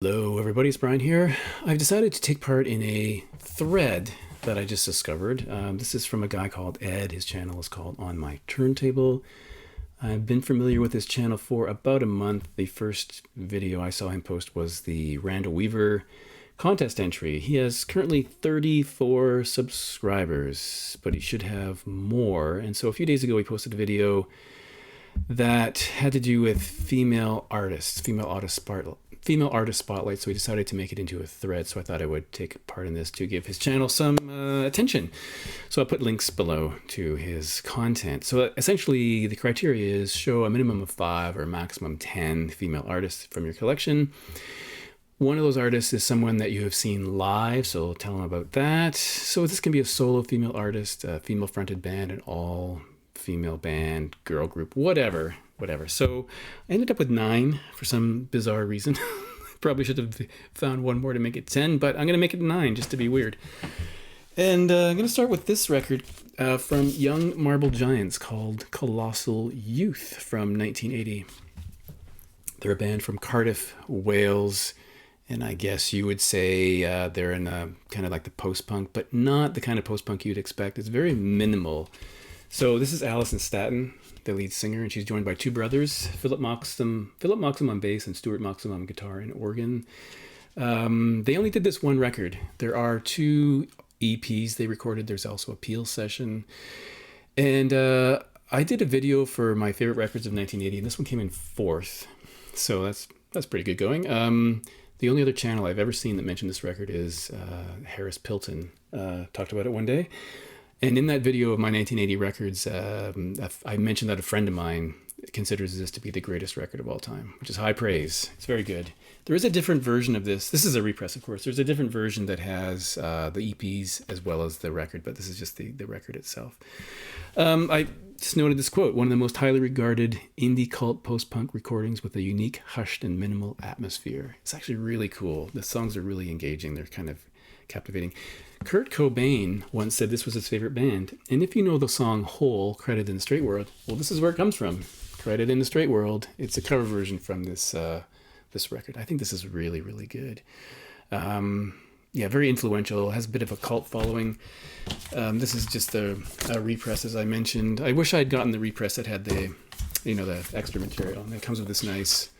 Hello, everybody. It's Brian here. I've decided to take part in a thread that I just discovered. This is from a guy called Ed. His channel is called On My Turntable. I've been familiar with his channel for about a month. The first video I saw him post was the Randall Weaver contest entry. He has currently 34 subscribers, but he should have more. And so a few days ago, he posted a video that had to do with female artists, female artist spotlight. So he decided to make it into a thread. So I thought I would take part in this to give his channel some attention. So I'll put links below to his content. So essentially the criteria is show a minimum of 5 or maximum 10 female artists from your collection. One of those artists is someone that you have seen live, so tell them about that. So this can be a solo female artist, a female fronted band, an all female band, girl group, whatever. So I ended up with 9 for some bizarre reason. Probably should have found one more to make it 10, but I'm going to make it 9 just to be weird. And I'm going to start with this record from Young Marble Giants called Colossal Youth from 1980. They're a band from Cardiff, Wales. And I guess you would say they're in a kind of like the post-punk, but not the kind of post-punk you'd expect. It's very minimal. So this is Alison Staton, the lead singer, and she's joined by 2 brothers, Philip Moxham on bass and Stuart Moxham on guitar and organ. They only did this one record. There are 2 EPs they recorded. There's also a Peel session. And I did a video for my favorite records of 1980, and this one came in 4th. So that's pretty good going. The only other channel I've ever seen that mentioned this record is Harris Pilton. Talked about it one day. And in that video of my 1980 records, I mentioned that a friend of mine considers this to be the greatest record of all time, which is high praise. It's very good. There is a different version of this. This is a repress, of course. There's a different version that has the EPs as well as the record, but this is just the record itself. I just noted this quote: one of the most highly regarded indie cult post-punk recordings with a unique, hushed, and minimal atmosphere. It's actually really cool. The songs are really engaging. They're kind of captivating. Kurt Cobain once said this was his favorite band. And if you know the song Hole, Credit in the Straight World, well, this is where it comes from. Credit in the Straight World. It's a cover version from this record. I think this is really, really good. Very influential. Has a bit of a cult following. This is just a repress, as I mentioned. I wish I'd gotten the repress that had the extra material. And it comes with this nice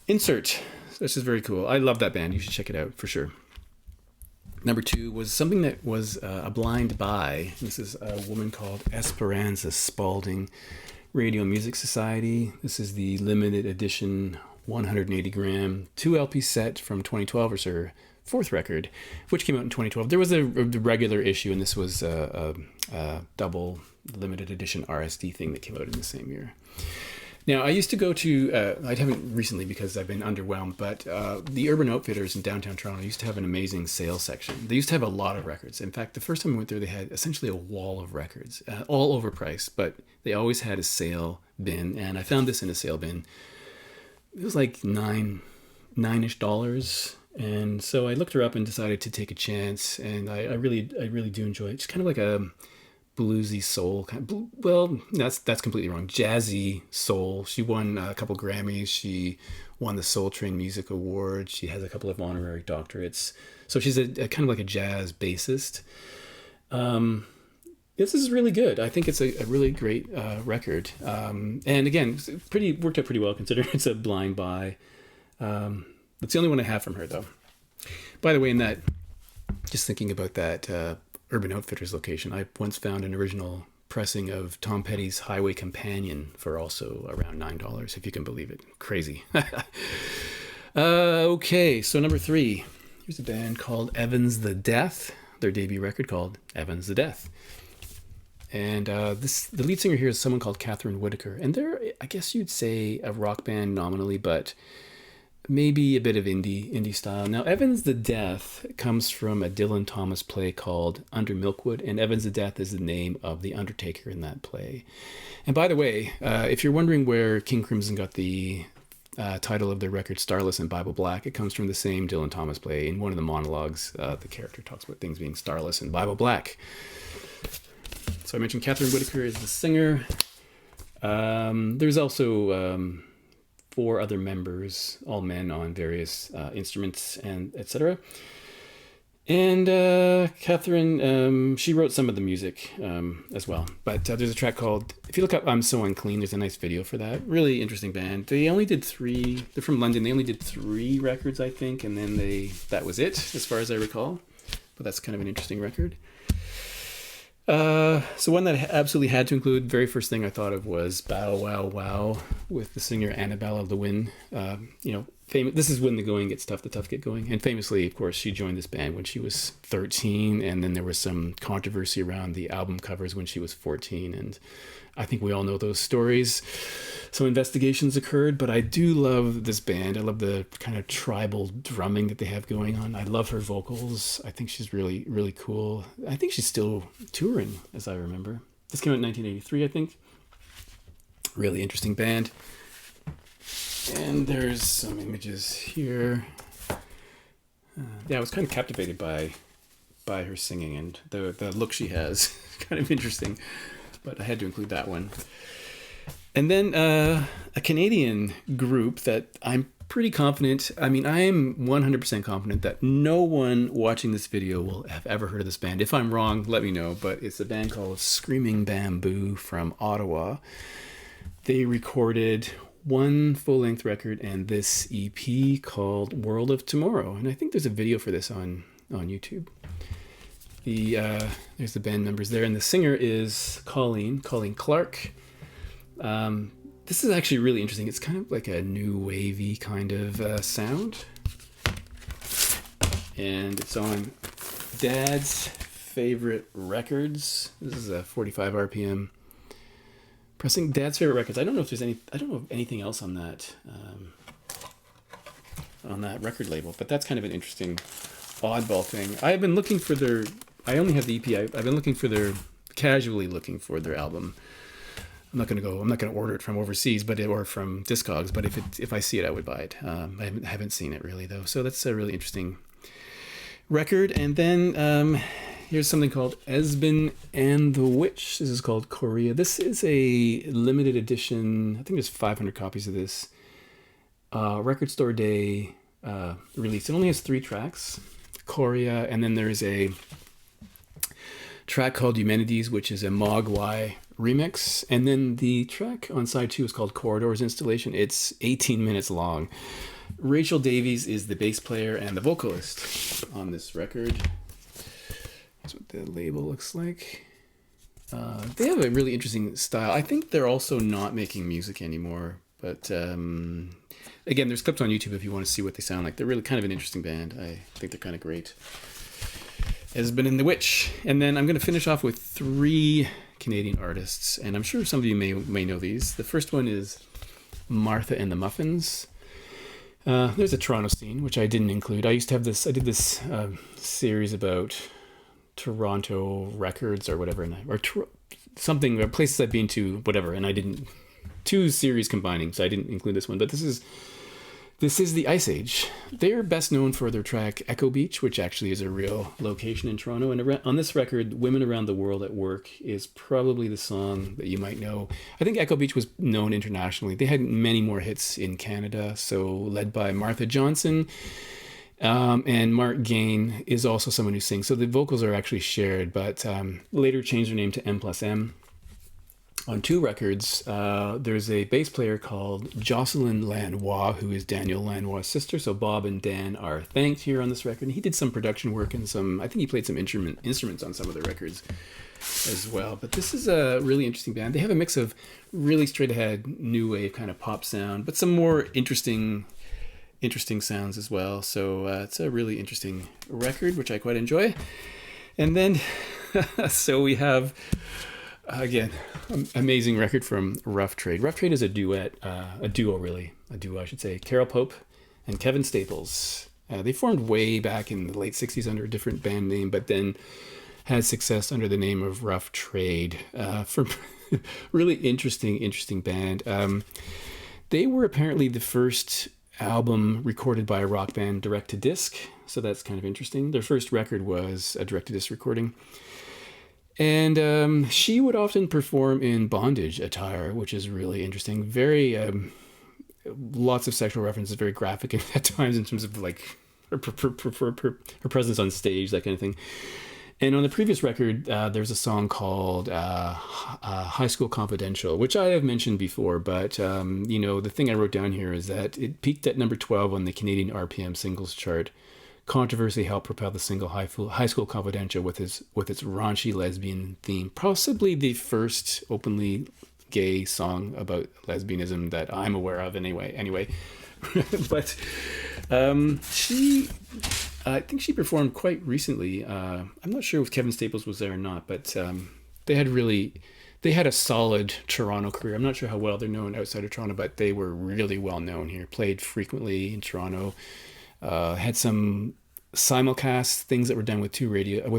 insert. This is very cool. I love that band. You should check it out for sure. Number 2 was something that was a blind buy. This is a woman called Esperanza Spalding, Radio Music Society. This is the limited edition 180 gram 2 LP set from 2012, or her 4th record, which came out in 2012. There was a regular issue, and this was a double limited edition RSD thing that came out in the same year. Now, I used to go to, I haven't recently because I've been underwhelmed, but the Urban Outfitters in downtown Toronto used to have an amazing sales section. They used to have a lot of records. In fact, the first time I went there, they had essentially a wall of records, all overpriced, but they always had a sale bin, and I found this in a sale bin. It was like $9-ish dollars, and so I looked her up and decided to take a chance, and I really do enjoy it. It's kind of like a bluesy soul that's completely wrong. Jazzy soul. She won a couple Grammys. She won the Soul Train Music Award. She has a couple of honorary doctorates. So she's a kind of like a jazz bassist. This is really good. I think it's a really great record. And again, worked out pretty well considering it's a blind buy. That's the only one I have from her, though. By the way, just thinking about that Urban Outfitters location, I once found an original pressing of Tom Petty's Highway Companion for also around $9, if you can believe it. Crazy. Okay, so number 3. Here's a band called Evans the Death. Their debut record called Evans the Death. And the lead singer here is someone called Catherine Whitaker. And they're, I guess you'd say, a rock band nominally, but maybe a bit of indie style. Now, Evans the Death comes from a Dylan Thomas play called Under Milkwood, and Evans the Death is the name of the Undertaker in that play. And by the way, if you're wondering where King Crimson got the title of their record, Starless and Bible Black, it comes from the same Dylan Thomas play. In one of the monologues, the character talks about things being starless and Bible Black. So I mentioned Catherine Whitaker is the singer. There's also 4 other members, all men on various instruments and etc. And Catherine, she wrote some of the music as well. But there's a track called, if you look up I'm So Unclean, there's a nice video for that. Really interesting band. They only did 3, they're from London, they only did 3 records, I think, and then that was it, as far as I recall. But that's kind of an interesting record. So one that I absolutely had to include, very first thing I thought of was Bow Wow Wow with the singer Annabella Lewin. This is when the going gets tough, the tough get going. And famously, of course, she joined this band when she was 13, and then there was some controversy around the album covers when she was 14, and I think we all know those stories. Some investigations occurred, but I do love this band. I love the kind of tribal drumming that they have going on. I love her vocals. I think she's really, really cool. I think she's still touring, as I remember. This came out in 1983, I think. Really interesting band. And there's some images here. I was kind of captivated by her singing, and the look she has. Kind of interesting, but I had to include that one. And then a Canadian group that I'm pretty confident, I am 100% confident that no one watching this video will have ever heard of this band. If I'm wrong, let me know, but it's a band called Screaming Bamboo from Ottawa. They recorded one full-length record and this EP called World of Tomorrow, and I think there's a video for this on YouTube. There's the band members there, and the singer is Colleen Clark. This is actually really interesting. It's kind of like a new wavy kind of sound, and it's on Dad's Favorite Records. This is a 45 RPM. Pressing Dad's Favorite Records. I don't know of anything else on that record label, but that's kind of an interesting oddball thing. I've been looking for I only have the EP. I've been casually looking for their album. I'm not going to order it from overseas, or from Discogs, but if I see it, I would buy it. I haven't seen it really though. So that's a really interesting record. And then here's something called Esben and the Witch. This is called Korea. This is a limited edition. I think there's 500 copies of this. Record Store Day release. It only has 3 tracks. Korea, and then there's a track called Eumenides, which is a Mogwai remix. And then the track on side 2 is called Corridors Installation. It's 18 minutes long. Rachel Davies is the bass player and the vocalist on this record. That's what the label looks like. They have a really interesting style. I think they're also not making music anymore, but again, there's clips on YouTube if you want to see what they sound like. They're really kind of an interesting band. I think they're kind of great. Esben and the Witch. And then I'm going to finish off with 3 Canadian artists, and I'm sure some of you may know these. The first one is Martha and the Muffins. There's a Toronto scene, which I didn't include. I did this series about Toronto records or whatever, or places I've been to, whatever, and I didn't, 2 series combining, so I didn't include this one. But this is the Ice Age. They're best known for their track Echo Beach, which actually is a real location in Toronto. And on this record, Women Around the World at Work is probably the song that you might know. I think Echo Beach was known internationally. They had many more hits in Canada, so led by Martha Johnson. And Mark Gain is also someone who sings. So the vocals are actually shared, but later changed their name to M+M. On 2 records, there's a bass player called Jocelyn Lanois, who is Daniel Lanois' sister. So Bob and Dan are thanked here on this record. He did some production work and I think he played some instruments on some of the records as well. But this is a really interesting band. They have a mix of really straight ahead new wave kind of pop sound, but some more interesting sounds as well. So it's a really interesting record, which I quite enjoy. And then, so we have, again, amazing record from Rough Trade. Rough Trade is a duo, I should say. Carol Pope and Kevin Staples. They formed way back in the late 60s under a different band name, but then had success under the name of Rough Trade. For really interesting band. They were apparently the first album recorded by a rock band direct to disc, so that's kind of interesting. Their first record was a direct to disc recording, and she would often perform in bondage attire, which is really interesting. Very lots of sexual references, very graphic at times in terms of like her presence on stage, that kind of thing. And on the previous record, there's a song called High School Confidential, which I have mentioned before. But, the thing I wrote down here is that it peaked at number 12 on the Canadian RPM singles chart. Controversy helped propel the single High School Confidential with its raunchy lesbian theme. Possibly the first openly gay song about lesbianism that I'm aware of anyway. But I think she performed quite recently. I'm not sure if Kevin Staples was there or not, but they had a solid Toronto career. I'm not sure how well they're known outside of Toronto, but they were really well known here. Played frequently in Toronto. Had some simulcast things that were done with a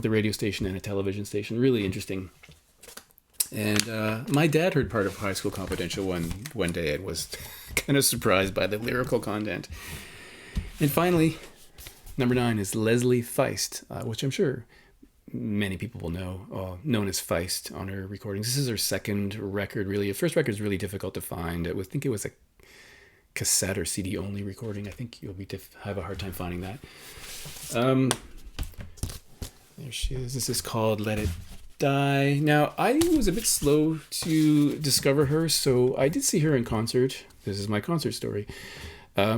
radio station and a television station. Really interesting. And my dad heard part of High School Confidential one day and was kind of surprised by the lyrical content. And finally, number 9 is Leslie Feist, which I'm sure many people will know, known as Feist on her recordings. This is her second record, really. Her first record is really difficult to find. I think it was a cassette or CD only recording. I think you'll have a hard time finding that. There she is. This is called Let It Die. Now, I was a bit slow to discover her, so I did see her in concert. This is my concert story. I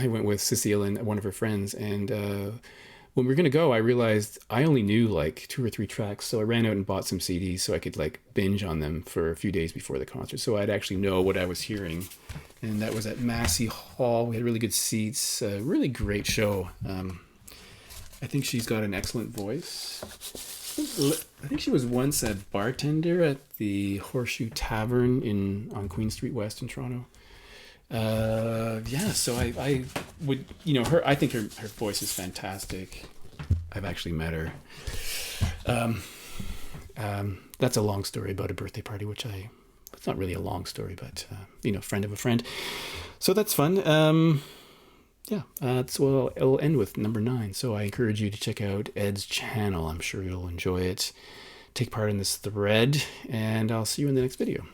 went with Cecile and one of her friends, and when we were going to go, I realized I only knew like 2 or 3 tracks, so I ran out and bought some CDs so I could like binge on them for a few days before the concert, so I'd actually know what I was hearing. And that was at Massey Hall. We had really good seats, really great show. I think she's got an excellent voice. I think she was once a bartender at the Horseshoe Tavern on Queen Street West in Toronto. So I would, her, I think her voice is fantastic. I've actually met her. That's a long story about a birthday party, it's not really a long story, but, friend of a friend. So that's fun. So it'll end with number 9. So I encourage you to check out Ed's channel. I'm sure you'll enjoy it. Take part in this thread, and I'll see you in the next video.